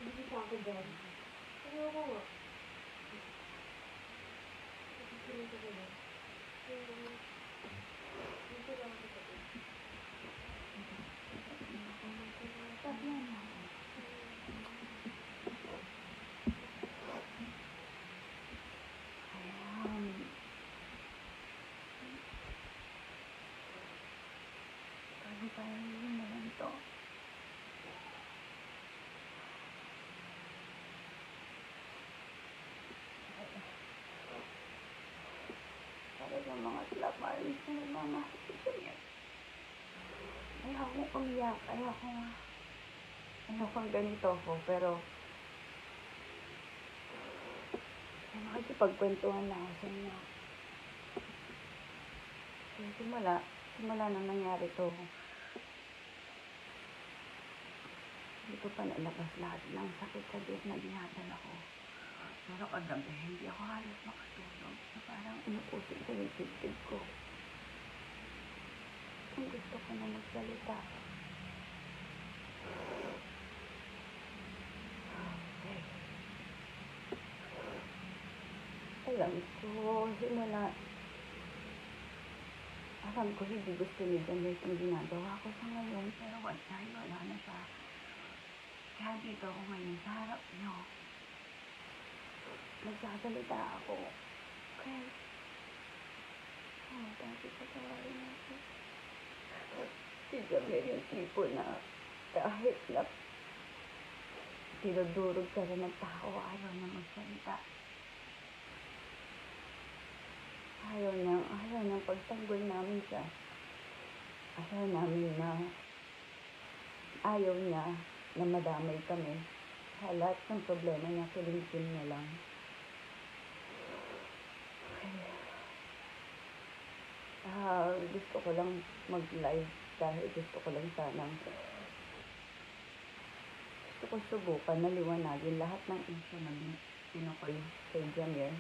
Hindi pa ako dyan. Ayoko nga. Hindi ko dyan. Dito lang ako dyan. Tatlo na. Ayan. Pag-ipahin mo lang to. Talagang mga slapmaris na nagmamahal sa niya. Ayaw ko umiyak. Ayaw kong ganito ko. Pero makikipagkwentuhan lang ako sa inyo. So, simula nang nangyari to, hindi ko pa nalabas lahat ng sakit sa Diyos na dinadal ako. Pero kagabi, hindi ako halos makatulog. So, parang inuusig ko yung tibig ko. Ang gusto ko na magsalita. Okay. Alam ko hindi gusto ni Janet yung ginagawa ko sa ngayon. Pero wala na siya. Kaya dito ako ngayon sa harap niyo. Nagsasalita ako. Kaya, dati patawarin ako. Si Janet yung tipo na kahit na tinudurog ka rin ng tao, ayaw na magsalita. Ayaw niyang pagtanggol namin siya. Ayaw niya na madamay kami. Sa lahat ng problema niya, kilimkim niya lang. Gusto ko lang mag-live dahil gusto ko lang sanang subukan na liwanagin lahat ng issue na pinukol kay Jamir.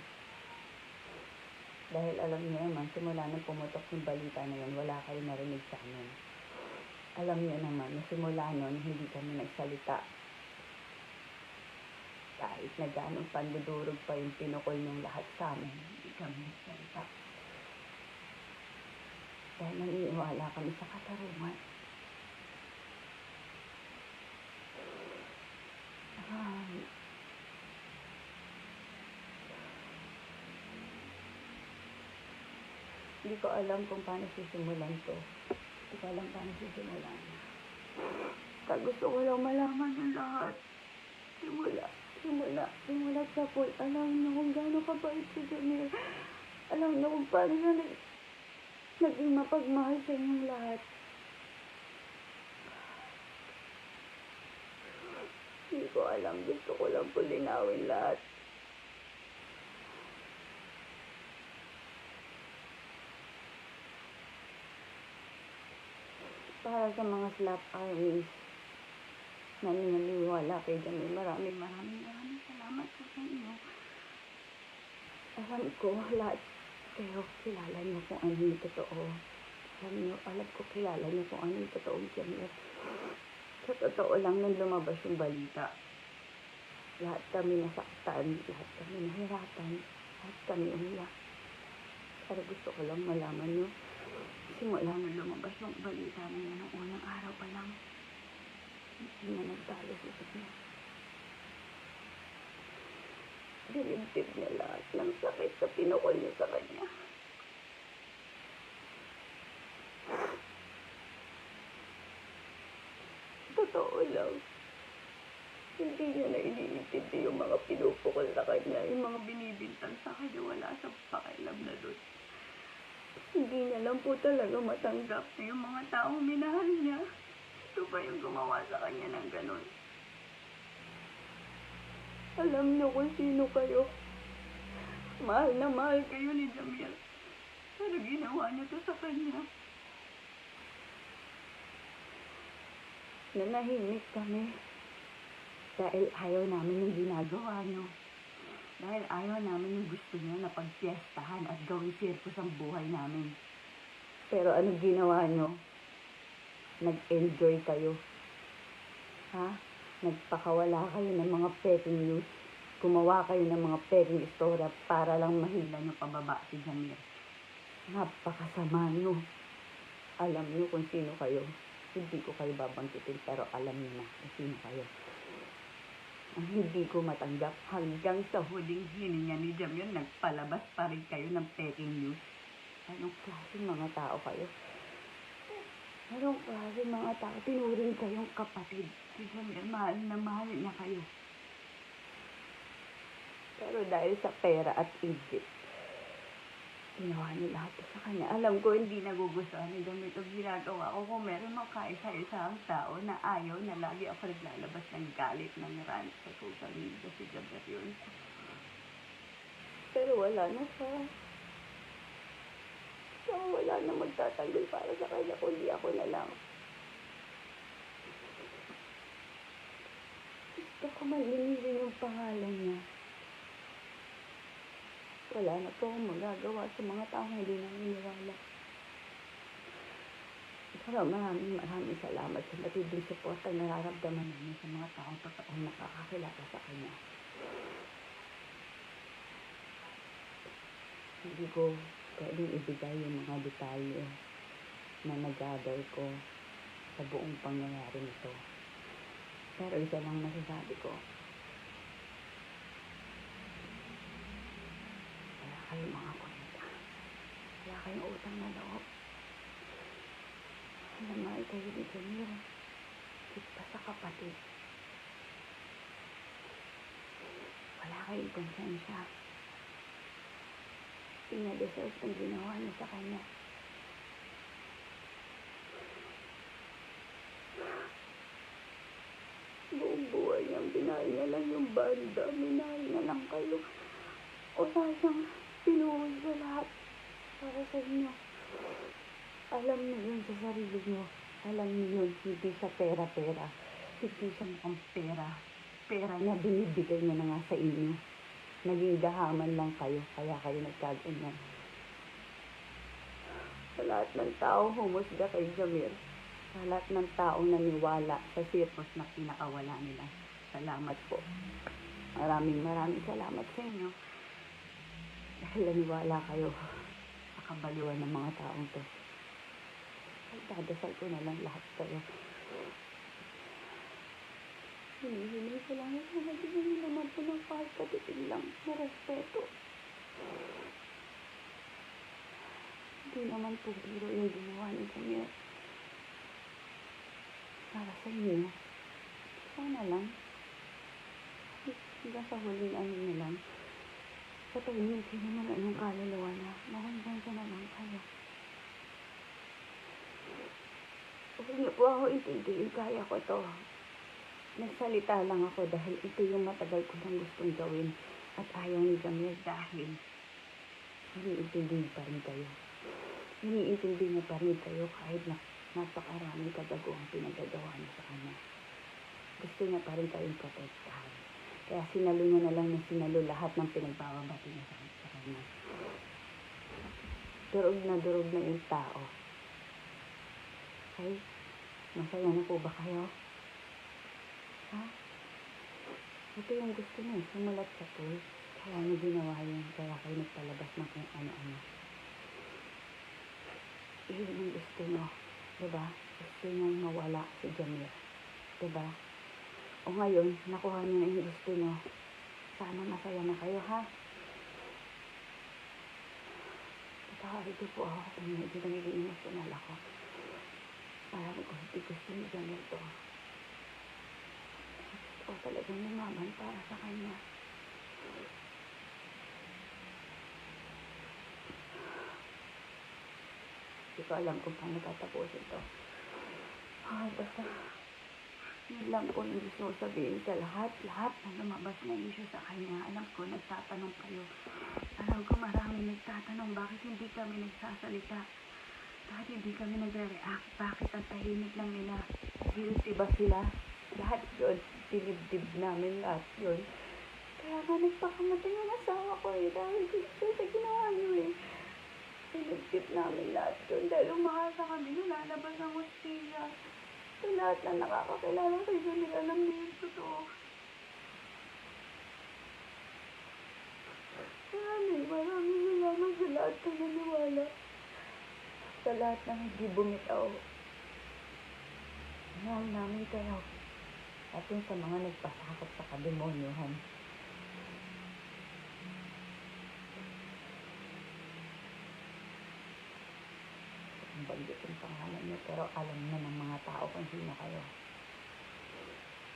Dahil alam niyo naman, simula nang pumutok yung balita na yun, wala kayo narinig sa amin. Alam niyo naman, na simula nun, hindi kami nagsalita. Kahit na ganong pandudurog pa yung pinukol ng lahat sa amin, hindi kami nagsalita. Dahil naniniwala kami sa katarungan. Hindi ko alam kung paano sisimulan to. Kaya gusto ko lang malaman ng lahat. Simula sa pool. Alam na kung gaano kabait si Jamir. Alam na kung paano siya naging mapagmahal sa inyong lahat. Hindi ko alam. Gusto ko lang po linawin lahat. Para sa mga slap armies na naniniwala kay Jamil, maraming salamat po sa inyo. Alam ko, lahat kayo kilala niyo kung ano yung totoo. Alam ko kilala niyo kung ano yung totoong Jamil. Sa totoo lang, nung lumabas yung balita, lahat kami nasaktan, lahat kami nahirapan, lahat kami umiyak. Pero gusto ko lang malaman niyo, simula nang lumabas yung balita na yan, ng unang araw pa lang, hindi na nagtalo sa kanya. Dinibdib niya lahat ng sakit sa pinukol niya sa kanya. Totoo lang, hindi niya na iniintindi yung mga pinupukol sa kanya, yung mga binibintang sa kanya, wala sa pakialam na doon. Hindi niya lang po talaga matanggap na yung mga taong minahal niya. Ito ba yung gumawa sa kanya ng ganun? Alam niyo kung sino kayo. Mahal na mahal kayo ni Jamil. Pero ginawa niyo to sa kanya. Nanahimik kami. Dahil ayaw namin yung ginagawa niyo. Dahil ayaw namin yung gusto niyo na pagpiestahan at gawing sirkus ang buhay namin. Pero ano ginawa niyo? Nag-enjoy kayo. Ha? Nagpakawala kayo ng mga peking news. Gumawa kayo ng mga peking istorya para lang mahila nyo pababa si Jamir. Napakasama nyo. Alam nyo kung sino kayo. Hindi ko kayo babangkitin pero alam nyo na kung sino kayo. Ang hindi ko matanggap hanggang sa huling hininga ni Jamir, nagpalabas pa rin kayo ng peking news. Anong klaseng mga tao kayo? Anong klaseng mga tao? Tinuring kayong kapatid. Si Jamir, mahal na mahal niya kayo. Pero dahil sa pera at inggit, ginawa niyo lahat sa kanya. Alam ko hindi nagugustuhan ni Jamir ito ginagawa ko. Kung meron mang kaisa-isang tao na ayaw na lagi ako naglalabas ng galit ng rant sa social media, si Jamir yun. Pero wala na siya. So, wala na magtatanggol para sa kanya, kundi ako na lang. Gusto ko malinisin yung pangalan niya. Wala na po akong magagawa sa mga taong hindi naniniwala. Pero maraming salamat sa matinding suporta na nararamdaman namin sa mga taong totoong nakakakilala sa kanya. Hindi ko pwedeng ibigay yung mga detalye na nag-gather ko sa buong pangyayari nito. Pero isa lang masasabi ko, wala kayong mga kwenta. Wala kayong utang na loob. Namahal kayo ni Jamir. Kita sa kapatid. Wala kayong konsensya. Pinadeserve ang ginawa niya sa kanya. Buong buhay niyang binahal niya lang yung banda. Minahal niya lang kayo. O siyang pinuwi sa lahat para sa inyo. Alam niyo yun sa sarili niyo. Alam niyo yun, hindi sa pera-pera. Hindi siya ang pera. Pera niya binibigay niya na nga sa inyo. Naging gahaman lang kayo, kaya kayo nagkaganyan. Sa lahat ng tao humusga kay Jamir. Sa lahat ng taong naniwala sa sirkos na pinakawala nila. Salamat po. Maraming salamat sa inyo. Dahil naniwala kayo sa kabaliwan ng mga taong to. Dadasal ko na lang lahat kayo. Hinihingi ko lang yung mga dinami naman po ng kahit katitin lang na respeto. Hindi naman po biro yung ginawa ni Jamir. Para sa inyo. Sana lang. Hanggang sa huling ano na lang. Patahimikin naman ang yung kaluluwa na mahanggang ka na lang kayo. Huwag niyo po ako intindihin, kaya ko to. Nagsalita lang ako dahil ito yung matagal ko nang gustong gawin at ayaw ni Jamir dahil iniintindi pa rin kayo. Iniintindi niya pa rin kayo kahit na napakaraming kagaguhang pinagagawa niya sa kanya. Gusto niya pa rin kayong protektahan. Kaya sinalo niya na lang na sinalo lahat ng pinagbababati niya sa kanya. Durog na yung tao. Okay? Masaya na po ba kayo? Ha? Ito yung gusto niya, sumulat sa pool. Kaya niya ginawa yun, kaya kayo nagpalabas ng kung ano-ano. Iyon yung gusto niyo, diba? Gusto niyo mawala si Jamir, diba? O ngayon, nakuha niyo na yung gusto niyo. Sana masaya na kayo, ha? Ito po ako kung medyo nagiging emotional ako. Alam ko, hindi gusto ni Jamir to. O talagang lumaban para sa kanya. Hindi ko alam kung paano tatapusin to. Basta, yun lang po yung gusto ko sabihin sa lahat na lumabas na issue sa kanya. Alam ko, nagtatanong kayo. Alam ko marami nagtatanong bakit hindi kami nagsasalita. Bakit hindi kami nagre-react? Bakit ang tahimik lang nila? Guilty ba sila? Lahat yun. Dinibdib namin lahat yun. Kaya nga nagpakamatay yung asawa ko eh. Dahil gusto sa ginawa niyo eh. Dinibdib namin lahat yun. Dahil umasa kami nung lalabas ang hostilya. Wala lahat na nakakakilala kay Jamil, alam niyo yung totoo. Maraming salamat sa lahat ng naniwala. Sa lahat ng hindi bumitaw. Mahal namin kayo. At yun sa mga nagpasakot sa kademonyohan. Ang bagay yung pangalan niyo, pero alam na ng mga tao kung sino kayo.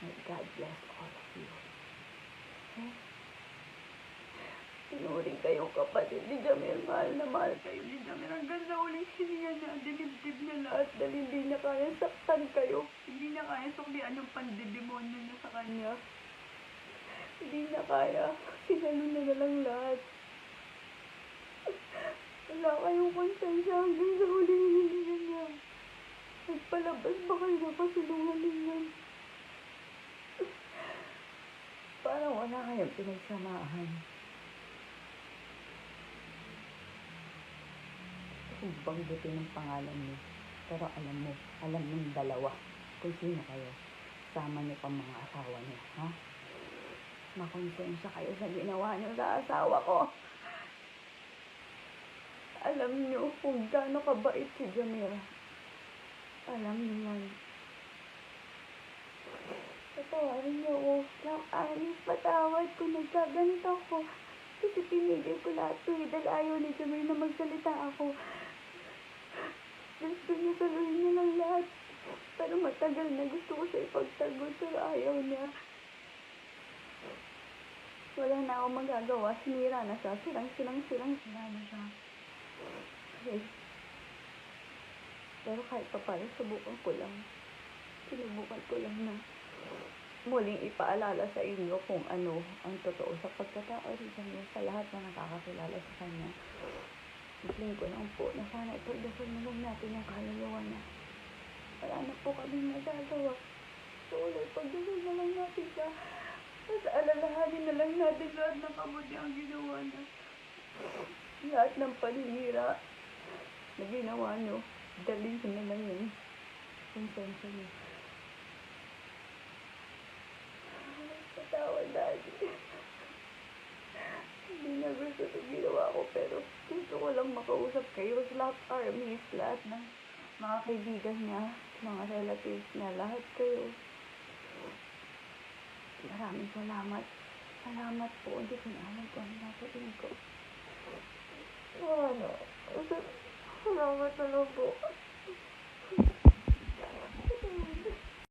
May God bless all of you. Okay? Tinuring kayong kapatid ni Jamil. Mahal na mahal kayo ni Jamil. Hanggang sa uling hininga niya, dinibdib niya lahat dahil hindi niya kaya saktan kayo. Hindi niya kaya suklian yung pandidemonyo niya sa kanya. Hindi niya kaya. Sinalo na lang lahat. Wala kayong konsensya hanggang sa huling hininga niya. Nagpalabas ba kayo na kasinungalingan? Parang wala kayong pinagsamahan. Kung banggitin ng pangalan niyo, pero alam mong dalawa kung sino kayo. Sama niyo pang mga asawa niyo, ha? Makonsensya kayo sa ginawa niyo sa asawa ko. Alam niyo kung gaano kabait si Jamira. Alam niyo yan. Patawarin niyo ako. Anis patawad kung nagkaganito ko. Kasi pinigil ko lahat to dahil ayaw ni Jamir na magsalita ako. Gusto niya saluhin niya lang lahat. Pero matagal na gusto ko siya ipagtagol pero ayaw niya. Wala na akong magagawa. Sinira na siya. Sira na siya. Okay. Pero kahit pa paano, subukan ko lang. Sinubukan ko lang na muling ipaalala sa inyo kung ano ang totoo sa pagkatao rin niya sa lahat na nakakakilala sa kanya. Isling ko lang po na sana ipagdasal na lang natin ang kaluluwa niya. Wala na po kami magagawa. So, ipagdasal na lang natin siya. At alalahanin na lang natin lahat ng kabuti ang ginawa niya. Lahat ng paninira na ginawa niyo, dalhin niyo na lang yun. Konsensya niyo. Patawad, Daddy. Hindi na gusto ito ginawa ko, pero gusto ko lang makausap kayo. Lahat armies, lahat ng mga kaibigan niya, mga relatives niya, lahat kayo. Maraming salamat. Salamat po. Hindi ko na alam kung ano nasabihin ko. Ano? Salamat na lang po.